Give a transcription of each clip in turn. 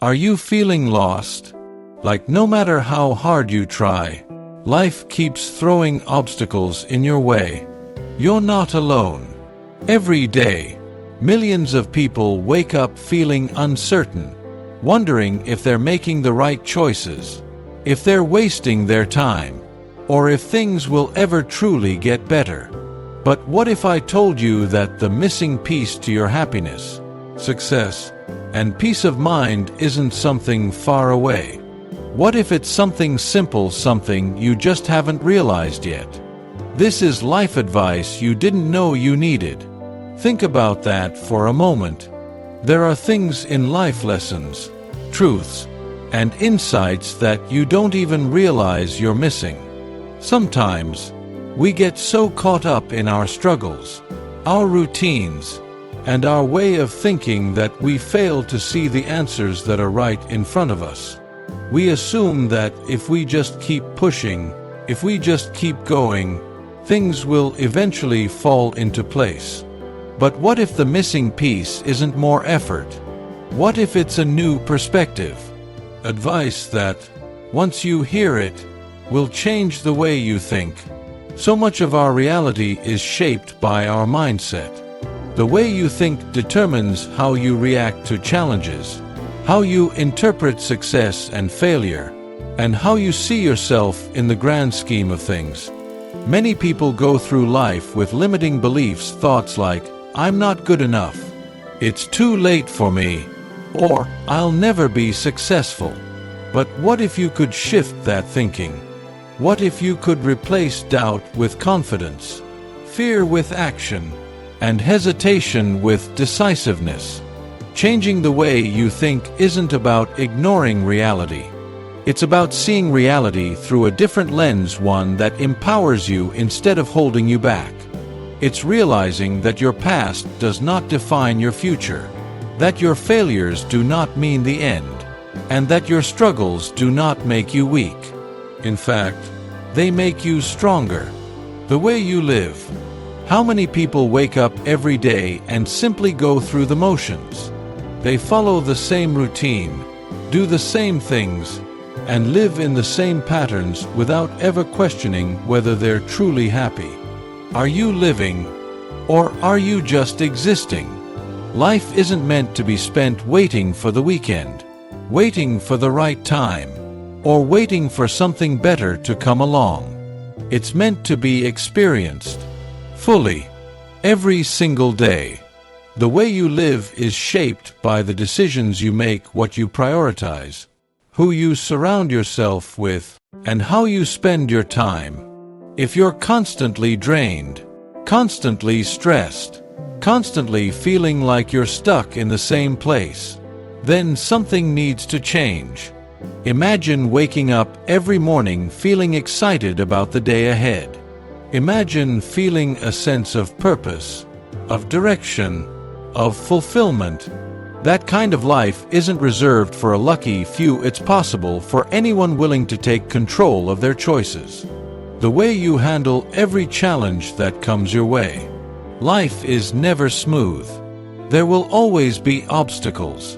Are you feeling lost? Like no matter how hard you try, life keeps throwing obstacles in your way. You're not alone. Every day, millions of people wake up feeling uncertain, wondering if they're making the right choices, if they're wasting their time, or if things will ever truly get better. But what if I told you that the missing piece to your happiness, success, and peace of mind isn't something far away? What if it's something simple, something you just haven't realized yet? This is life advice you didn't know you needed. Think about that for a moment. There are things in life, lessons, truths, and insights that you don't even realize you're missing. Sometimes, we get so caught up in our struggles, our routines, and our way of thinking that we fail to see the answers that are right in front of us. We assume that if we just keep pushing, if we just keep going, things will eventually fall into place. But what if the missing piece isn't more effort? What if it's a new perspective? Advice that, once you hear it, will change the way you think. So much of our reality is shaped by our mindset. The way you think determines how you react to challenges, how you interpret success and failure, and how you see yourself in the grand scheme of things. Many people go through life with limiting beliefs, thoughts like, "I'm not good enough," "It's too late for me," or "I'll never be successful." But what if you could shift that thinking? What if you could replace doubt with confidence, fear with action, and hesitation with decisiveness? Changing the way you think isn't about ignoring reality. It's about seeing reality through a different lens, one that empowers you instead of holding you back. It's realizing that your past does not define your future, that your failures do not mean the end, and that your struggles do not make you weak. In fact, they make you stronger. The way you live. How many people wake up every day and simply go through the motions? They follow the same routine, do the same things, and live in the same patterns without ever questioning whether they're truly happy. Are you living, or are you just existing? Life isn't meant to be spent waiting for the weekend, waiting for the right time, or waiting for something better to come along. It's meant to be experienced fully, every single day. The way you live is shaped by the decisions you make, what you prioritize, who you surround yourself with, and how you spend your time. If you're constantly drained, constantly stressed, constantly feeling like you're stuck in the same place, then something needs to change. Imagine waking up every morning feeling excited about the day ahead. Imagine feeling a sense of purpose, of direction, of fulfillment. That kind of life isn't reserved for a lucky few. It's possible for anyone willing to take control of their choices. The way you handle every challenge that comes your way. Life is never smooth. There will always be obstacles.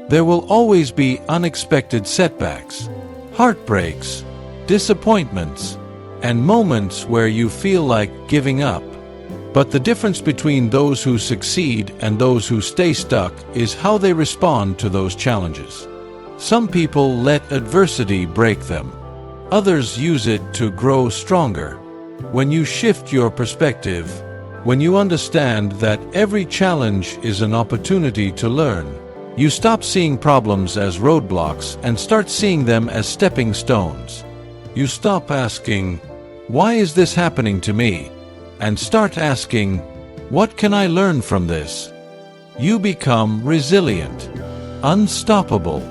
There will always be unexpected setbacks, heartbreaks, disappointments, and moments where you feel like giving up. But the difference between those who succeed and those who stay stuck is how they respond to those challenges. Some people let adversity break them. Others use it to grow stronger. When you shift your perspective, when you understand that every challenge is an opportunity to learn, you stop seeing problems as roadblocks and start seeing them as stepping stones. You stop asking, "Why is this happening to me?" and start asking, "What can I learn from this?" You become resilient, unstoppable,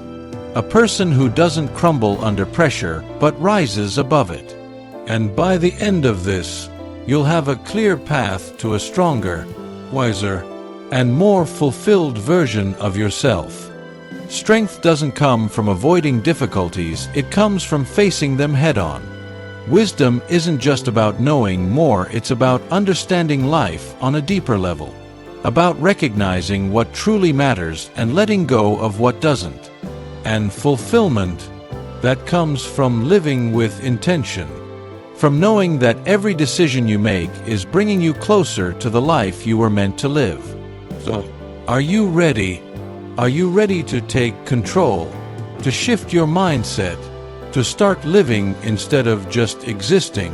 a person who doesn't crumble under pressure but rises above it. And by the end of this, you'll have a clear path to a stronger, wiser, and more fulfilled version of yourself. Strength doesn't come from avoiding difficulties, it comes from facing them head-on. Wisdom isn't just about knowing more, it's about understanding life on a deeper level, about recognizing what truly matters and letting go of what doesn't. and fulfillment that comes from living with intention, from knowing that every decision you make is bringing you closer to the life you were meant to live. So, are you ready? Are you ready to take control, to shift your mindset, to start living instead of just existing?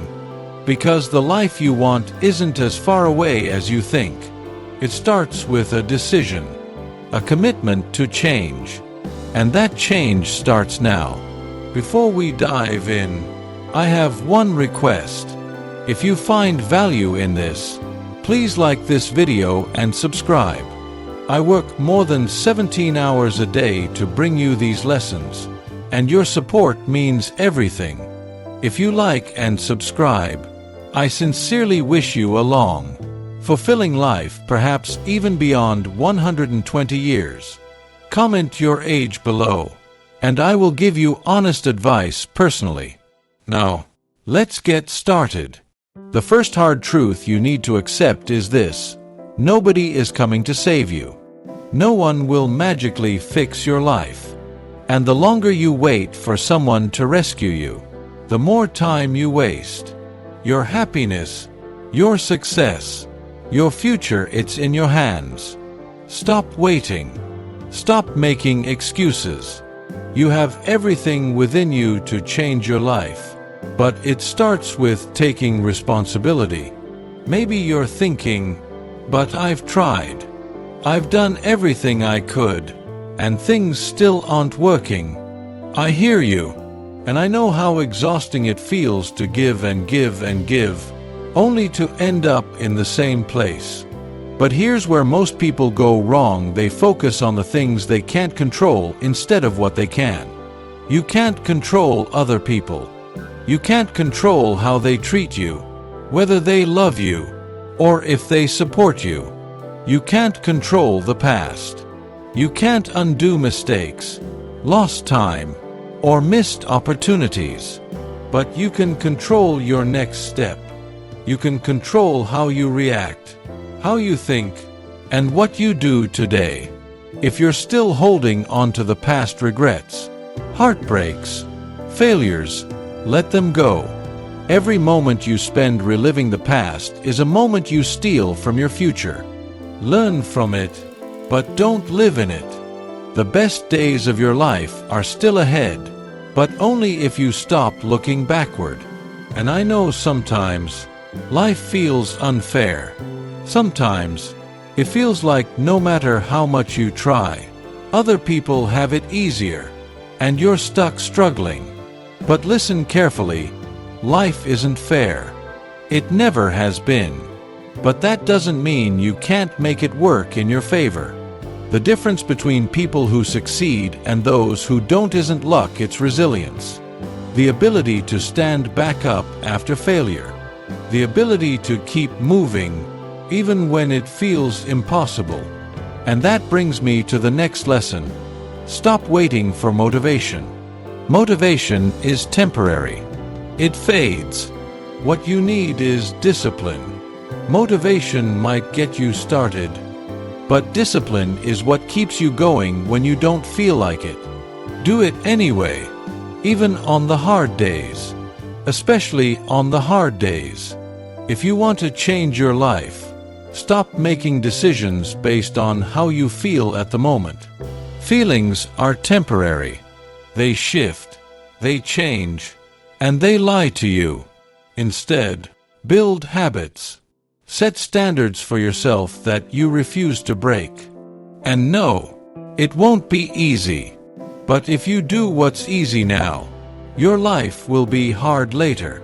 Because the life you want isn't as far away as you think. It starts with a decision, a commitment to change. And that change starts now. Before we dive in, I have one request. If you find value in this, please like this video and subscribe. I work more than 17 hours a day to bring you these lessons, and your support means everything. If you like and subscribe, I sincerely wish you a long, fulfilling life, perhaps even beyond 120 years. Comment your age below, and I will give you honest advice personally. Now, let's get started. The first hard truth you need to accept is this: nobody is coming to save you. No one will magically fix your life. And the longer you wait for someone to rescue you, the more time you waste. Your happiness, your success, your future, it's in your hands. Stop waiting. Stop making excuses. You have everything within you to change your life. But it starts with taking responsibility. Maybe you're thinking, but I've tried. I've done everything I could, and things still aren't working. I hear you, and I know how exhausting it feels to give and give and give, only to end up in the same place. But here's where most people go wrong. They focus on the things they can't control instead of what they can. You can't control other people. You can't control how they treat you, whether they love you, or if they support you. You can't control the past. You can't undo mistakes, lost time, or missed opportunities. But you can control your next step. You can control how you react, how you think, and what you do today. If you're still holding on to the past regrets, heartbreaks, failures, let them go. Every moment you spend reliving the past is a moment you steal from your future. Learn from it, but don't live in it. The best days of your life are still ahead, but only if you stop looking backward. And I know sometimes life feels unfair. Sometimes it feels like no matter how much you try, other people have it easier, and you're stuck struggling. But listen carefully, life isn't fair. It never has been. But that doesn't mean you can't make it work in your favor. The difference between people who succeed and those who don't isn't luck, it's resilience. The ability to stand back up after failure. The ability to keep moving even when it feels impossible. And that brings me to the next lesson. Stop waiting for motivation. Motivation is temporary. It fades. What you need is discipline. Motivation might get you started, but discipline is what keeps you going when you don't feel like it. Do it anyway, even on the hard days, especially on the hard days. If you want to change your life, stop making decisions based on how you feel at the moment. Feelings are temporary. They shift, they change, and they lie to you. Instead, build habits. Set standards for yourself that you refuse to break. And no, it won't be easy. But if you do what's easy now, your life will be hard later.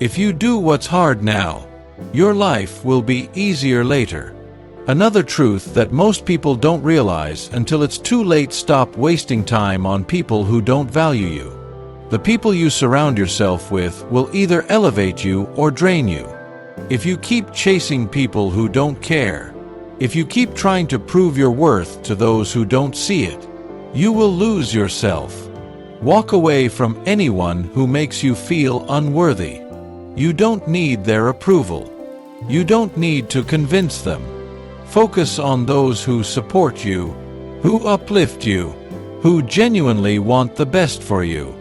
If you do what's hard now, your life will be easier later. Another truth that most people don't realize until it's too late: stop wasting time on people who don't value you. The people you surround yourself with will either elevate you or drain you. If you keep chasing people who don't care, if you keep trying to prove your worth to those who don't see it, you will lose yourself. Walk away from anyone who makes you feel unworthy. You don't need their approval. You don't need to convince them. Focus on those who support you, who uplift you, who genuinely want the best for you.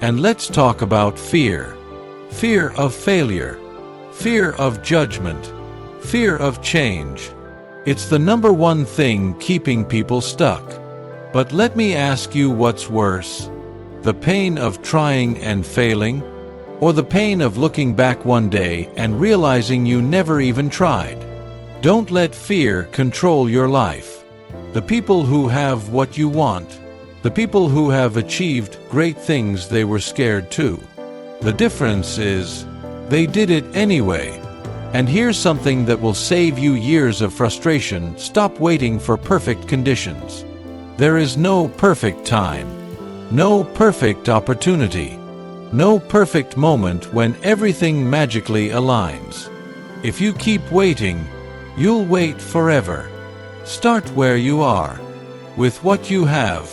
And let's talk about fear. Fear of failure, fear of judgment, fear of change. It's the number one thing keeping people stuck. But let me ask you, what's worse? The pain of trying and failing, or the pain of looking back one day and realizing you never even tried? Don't let fear control your life. The people who have what you want, the people who have achieved great things, they were scared too. The difference is, they did it anyway. And here's something that will save you years of frustration: stop waiting for perfect conditions. There is no perfect time, no perfect opportunity, no perfect moment when everything magically aligns. If you keep waiting, you'll wait forever. Start where you are, with what you have,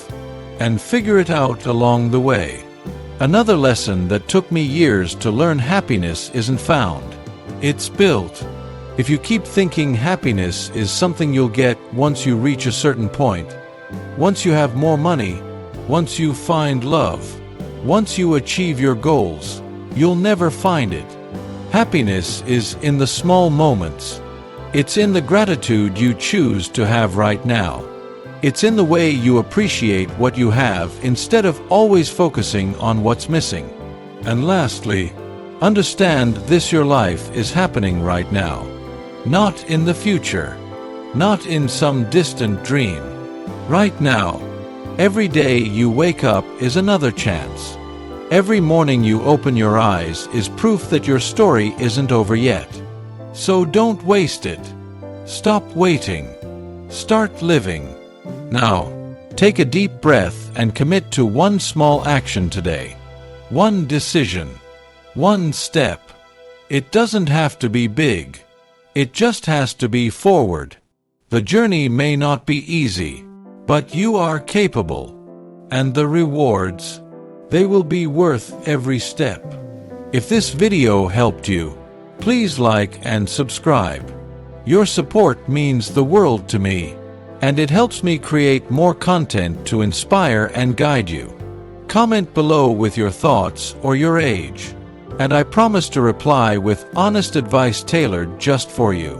and figure it out along the way. Another lesson that took me years to learn: happiness isn't found, it's built. If you keep thinking happiness is something you'll get once you reach a certain point, once you have more money, once you find love, once you achieve your goals, you'll never find it. Happiness is in the small moments. It's in the gratitude you choose to have right now. It's in the way you appreciate what you have instead of always focusing on what's missing. And lastly, understand this: your life is happening right now. Not in the future. Not in some distant dream. Right now. Every day you wake up is another chance. Every morning you open your eyes is proof that your story isn't over yet. So don't waste it. Stop waiting. Start living. Now, take a deep breath and commit to one small action today. One decision. One step. It doesn't have to be big. It just has to be forward. The journey may not be easy, but you are capable. And the rewards, they will be worth every step. If this video helped you, please like and subscribe. Your support means the world to me, and it helps me create more content to inspire and guide you. Comment below with your thoughts or your age, and I promise to reply with honest advice tailored just for you.